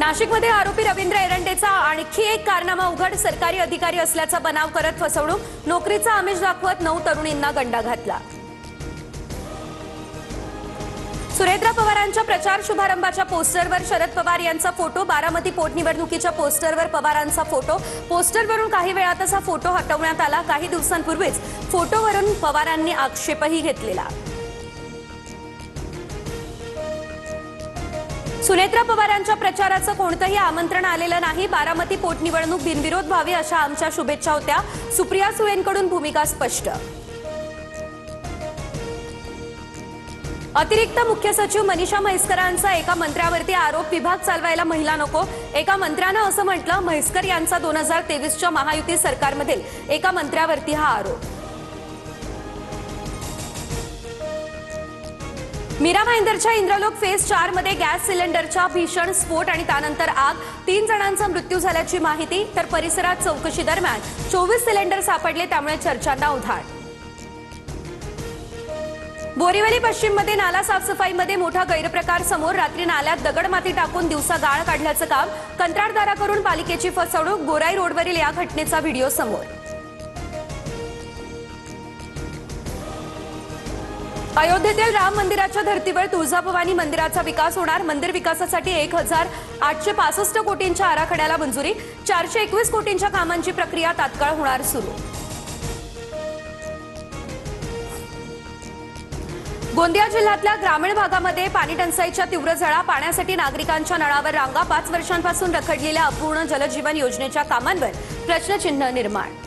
नाशिकमध्ये आरोपी रवींद्र एरंडेचा आणखी एक कारनामा उघड. सरकारी अधिकारी असल्याचा बनाव करत फसवणूक, नोकरीचा आमिष दाखवत 9 तरुणींना गंडा घातला. सुरेंद्र पवारांच्या प्रचार शुभारंभाच्या पोस्टरवर शरद पवार यांचा फोटो. बारामती पोटनिवडणुकीच्या पोस्टरवर पवारांचा फोटो. पोस्टरवरून काही वेळातच हा फोटो हटवण्यात आला. काही दिवसांपूर्वीच फोटोवरून पवारांनी आक्षेपही घेतलेला. सुनेत्रा पवारांच्या प्रचाराचं कोणतंही आमंत्रण आलेलं नाही. बारामती पोटनिवडणूक बिनविरोध व्हावी अशा आमच्या शुभेच्छा होत्या. सुप्रिया सुळेंकडून भूमिका स्पष्ट. अतिरिक्त मुख्य सचिव मनीषा म्हैसकरांचा एका मंत्र्यावरती आरोप. विभाग चालवायला महिला नको. एका मंत्र्यानं असं म्हटलं. म्हैसकर यांचा 2023च्या महायुती सरकारमधील एका मंत्र्यावरती हा आरोप. मीरा भाईंदरच्या इंद्रलोक फेज 4 मध्ये गॅस सिलेंडरचा भीषण स्फोट आणि त्यानंतर आग. 3 जणांचा मृत्यू झाल्याची माहिती. तर परिसरात चौकशी दरम्यान 24 सिलेंडर सापडले, त्यामुळे चर्चांना उधाण. बोरीवली पश्चिम मध्ये नाला साफसफाईमध्ये मोठा गैरप्रकार समोर. रात्री नाल्यात दगडमाती टाकून दिवसा गाळ काढल्याचं काम. कंत्राटदाराकडून पालिकेची फसवणूक. गोराई रोडवरील या घटनेचा व्हिडिओ समोर. अयोध्येतील राम मंदिराच्या धर्तीवर तुळजाभवानी मंदिराचा विकास होणार. मंदिर विकासासाठी 1865 कोटींच्या आराखड्याला मंजुरी. 421 कोटींच्या कामांची प्रक्रिया तात्काळ होणार सुरू. गोंदिया जिल्ह्यातल्या ग्रामीण भागामध्ये पाणी टंचाईच्या तीव्र झळा. पाण्यासाठी नागरिकांच्या नळावर रांगा. 5 वर्षांपासून रखडलेल्या अपूर्ण जलजीवन योजनेच्या कामांवर प्रश्नचिन्ह निर्माण.